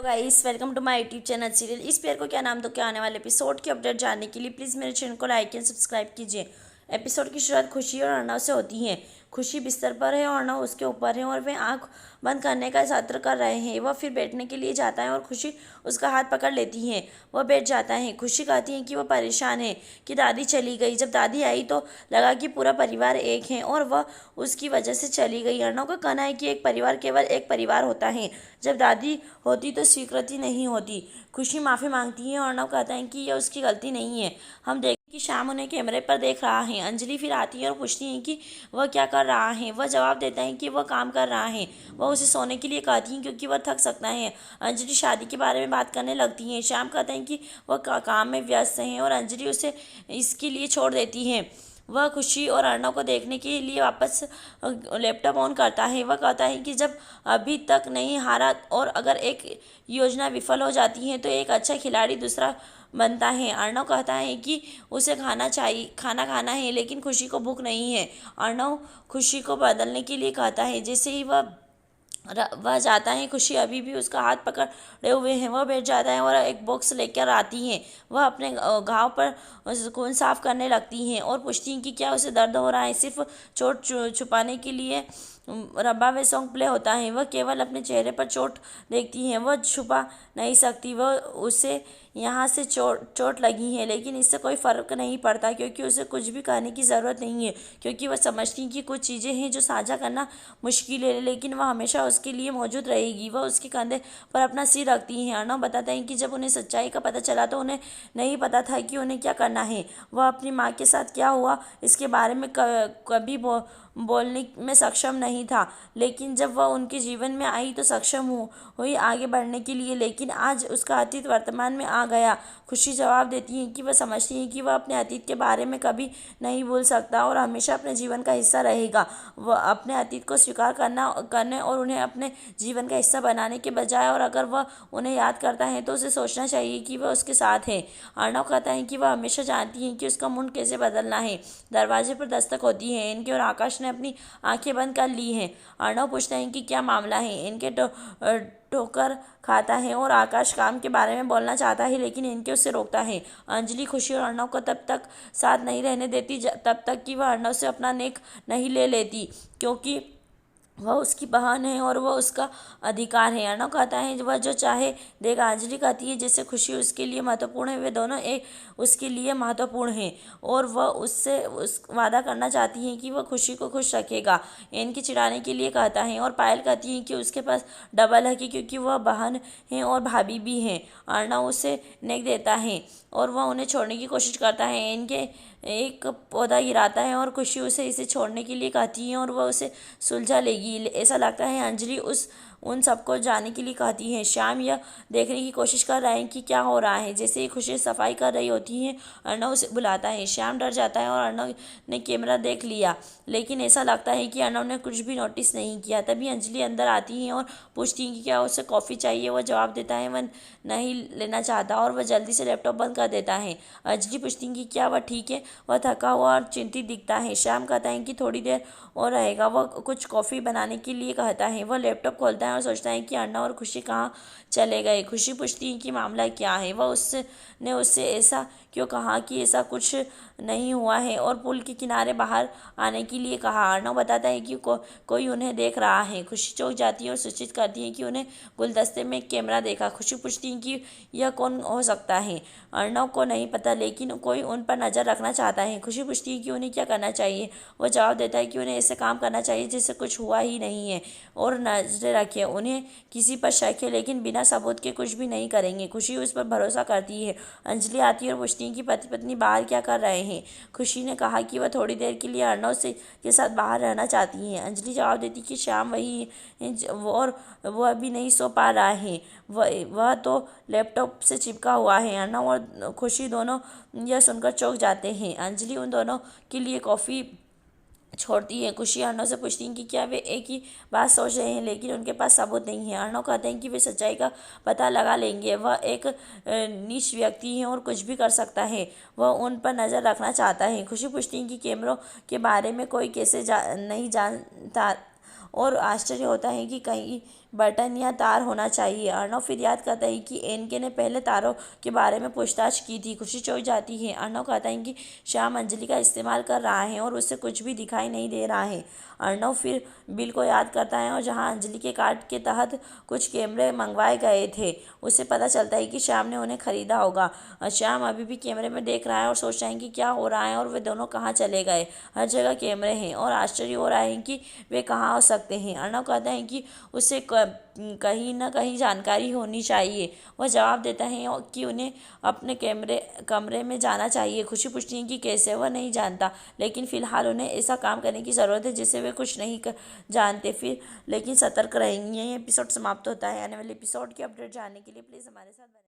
Hello guys, welcome to my YouTube channel serial. इस pair को क्या नाम दो क्या आने वाले एपिसोड की अपडेट जानने के लिए प्लीज़ मेरे चैनल को लाइक एंड सब्सक्राइब कीजिए। एपिसोड की शुरुआत खुशी और अर्णव से होती है। खुशी बिस्तर पर है और अर्णव उसके ऊपर है और वे आंख बंद करने का सत्र कर रहे हैं। वह फिर बैठने के लिए जाता है और खुशी उसका हाथ पकड़ लेती है। वह बैठ जाता है। खुशी कहती है कि वह परेशान है कि दादी चली गई। जब दादी आई तो लगा कि पूरा परिवार एक है और वह उसकी वजह से चली गई। अर्णव का कहना है कि एक परिवार केवल एक परिवार होता है। जब दादी होती तो स्वीकृति नहीं होती। खुशी माफ़ी मांगती है और अर्णव कहता है कि यह उसकी गलती नहीं है। हम देखते कि श्याम उन्हें कैमरे पर देख रहा है। अंजलि फिर आती है और पूछती है कि वह क्या कर रहा है। वह जवाब देता है कि वह काम कर रहा है। वह उसे सोने के लिए कहती है क्योंकि वह थक सकता है। अंजलि शादी के बारे में बात करने लगती है। श्याम कहता है कि वह काम में व्यस्त है और अंजलि उसे इसके लिए छोड़ देती है। वह खुशी और अर्णव को देखने के लिए वापस लैपटॉप ऑन करता है। वह कहता है कि जब अभी तक नहीं हारा और अगर एक योजना विफल हो जाती है तो एक अच्छा खिलाड़ी दूसरा बनता है। अर्णव कहता है कि उसे खाना खाना है लेकिन खुशी को भूख नहीं है। अर्णव खुशी को बदलने के लिए कहता है। जैसे ही वह जाता है, खुशी अभी भी उसका हाथ पकड़े हुए हैं। वह बैठ जाता है और एक बॉक्स लेकर आती है। वह अपने घाव पर खून साफ करने लगती हैं और पूछती हैं कि क्या उसे दर्द हो रहा है। सिर्फ चोट छुपाने के लिए रब्बा वे सॉन्ग प्ले होता है। वह केवल अपने चेहरे पर चोट देखती है। वह छुपा नहीं सकती। वह उसे यहाँ से चोट लगी है लेकिन इससे कोई फ़र्क नहीं पड़ता क्योंकि उसे कुछ भी कहने की ज़रूरत नहीं है क्योंकि वह समझती है कि कुछ चीज़ें हैं जो साझा करना मुश्किल है लेकिन वह हमेशा उसके लिए मौजूद रहेगी। वह उसके कंधे पर अपना सिर रखती है। अर्णव बताता है कि जब उन्हें सच्चाई का पता चला तो उन्हें नहीं पता था कि उन्हें क्या करना है। वह अपनी माँ के साथ क्या हुआ इसके बारे में कभी बोलने में सक्षम नहीं था लेकिन जब वह उनके जीवन में आई तो सक्षम हुई आगे बढ़ने के लिए। लेकिन आज उसका अतीत वर्तमान में आ गया। खुशी जवाब देती है कि वह समझती है कि वह अपने अतीत के बारे में कभी नहीं भूल सकता और हमेशा अपने जीवन का हिस्सा रहेगा। वह अपने अतीत को स्वीकार करने और उन्हें अपने जीवन का हिस्सा बनाने के बजाय और अगर वह उन्हें याद करता है तो उसे सोचना चाहिए कि वह उसके साथ है। अर्णव कहता है कि वह हमेशा जानती है कि उसका मूड कैसे बदलना है। दरवाजे पर दस्तक होती है। इनके और आकाश ने अपनी आंखें बंद कर ली हैं। अर्णव पूछता है कि क्या मामला है। इनके ठोकर खाता है और आकाश काम के बारे में बोलना चाहता है लेकिन इनके उससे रोकता है। अंजलि खुशी और अर्णव को तब तक साथ नहीं रहने देती तब तक कि वह अर्णव से अपना नेक नहीं ले लेती क्योंकि वह उसकी बहन है और वह उसका अधिकार है। अर्णव कहता है वह जो चाहे देगा। अंजलि कहती है जैसे खुशी उसके लिए महत्वपूर्ण है वे दोनों एक उसके लिए महत्वपूर्ण हैं और वह उससे वादा करना चाहती है कि वह खुशी को खुश रखेगा। इनकी चिढ़ाने के लिए कहता है और पायल कहती है कि उसके पास डबल है क्योंकि वह बहन है और भाभी भी हैं। अर्णव उसे नेक देता है और वह उन्हें छोड़ने की कोशिश करता है। इनके एक पौधा गिराता है और खुशी उसे इसे छोड़ने के लिए कहती है और वह उसे सुलझा लेगी। ऐसा लगता है अंजलि उन सबको जाने के लिए कहती है। श्याम यह देखने की कोशिश कर रहे हैं कि क्या हो रहा है। जैसे ही खुशी सफाई कर रही होती है अर्णव उसे बुलाता है। श्याम डर जाता है और अर्णव ने कैमरा देख लिया लेकिन ऐसा लगता है कि अर्णव ने कुछ भी नोटिस नहीं किया। तभी अंजलि अंदर आती है और पूछती है कि क्या उसे कॉफ़ी चाहिए। वह जवाब देता है वह नहीं लेना चाहता और वह जल्दी से लैपटॉप बंद कर देता है। अंजलि पूछती है कि क्या वह ठीक है। वह थका हुआ और चिंतित दिखता है। श्याम कहता है कि थोड़ी देर और रहेगा। वह कुछ कॉफ़ी बनाने के लिए कहता है। वह लैपटॉप खोलता है और सोचता है कि अर्णव और खुशी कहाँ चले गए। खुशी पूछती है कि मामला क्या है। वह उससे ऐसा क्यों कहा कि ऐसा कुछ नहीं हुआ है और पुल के किनारे बाहर आने के लिए कहा। अर्णव बताता है कि कोई उन्हें देख रहा है। खुशी चौंक जाती है और सूचित करती है कि उन्हें गुलदस्ते में एक कैमरा देखा। खुशी पूछती है कि यह कौन हो सकता है। अर्णव को नहीं पता लेकिन कोई उन पर नज़र रखना चाहता है। खुशी पूछती है कि उन्हें क्या करना चाहिए। वह जवाब देता है कि उन्हें ऐसे काम करना चाहिए जैसे कुछ हुआ ही नहीं है और नजरें रखें। उन्हें किसी पर शक है लेकिन बिना सबूत के कुछ भी नहीं करेंगे। खुशी उस पर भरोसा करती है। अंजलि आती है और पूछती है कि पति पत्नी बाहर क्या कर रहे हैं। खुशी ने कहा कि वह थोड़ी देर के लिए अर्णव के साथ बाहर रहना चाहती हैं। अंजलि जवाब देती कि शाम वही है और वह अभी नहीं सो पा रहा है। वह तो लैपटॉप से चिपका हुआ है। अर्णव और खुशी दोनों यह सुनकर चौंक जाते हैं। अंजलि उन दोनों के लिए कॉफ़ी छोड़ती है। खुशी अर्णव से पूछती है कि क्या वे एक ही बात सोच रहे हैं लेकिन उनके पास सबूत नहीं है। अर्णव कहते हैं कि वे सच्चाई का पता लगा लेंगे। वह एक नीच व्यक्ति है और कुछ भी कर सकता है। वह उन पर नज़र रखना चाहता है। खुशी पूछती है कि कैमरों के बारे में कोई कैसे नहीं जानता और आश्चर्य होता है कि कहीं बटन या तार होना चाहिए। अर्णव फिर याद करता है कि एनके ने पहले तारों के बारे में पूछताछ की थी। खुशी चौंक जाती है। अर्णव कहता है कि श्याम अंजलि का इस्तेमाल कर रहा है और उसे कुछ भी दिखाई नहीं दे रहा है। अर्णव फिर बिल को याद करता है और जहां अंजलि के कार्ड के तहत कुछ कैमरे मंगवाए गए थे उसे पता चलता है कि श्याम ने उन्हें खरीदा होगा। श्याम अभी भी कैमरे में देख रहा है और सोच रहा है कि क्या हो रहा है और वे दोनों कहाँ चले गए। हर जगह कैमरे हैं और आश्चर्य हो रहा है कि वे कहाँ हो सकते हैं। अर्णव कहता है कि उसे कहीं ना कहीं जानकारी होनी चाहिए। वह जवाब देता है कि उन्हें अपने कमरे में जाना चाहिए। खुशी पूछती है कि कैसे। वह नहीं जानता, लेकिन फिलहाल उन्हें ऐसा काम करने की ज़रूरत है जिसे वे कुछ नहीं जानते फिर, लेकिन सतर्क रहेंगे। यही एपिसोड समाप्त होता है। आने वाले एपिसोड की अपडेट जानने के लिए प्लीज़ हमारे साथ बने।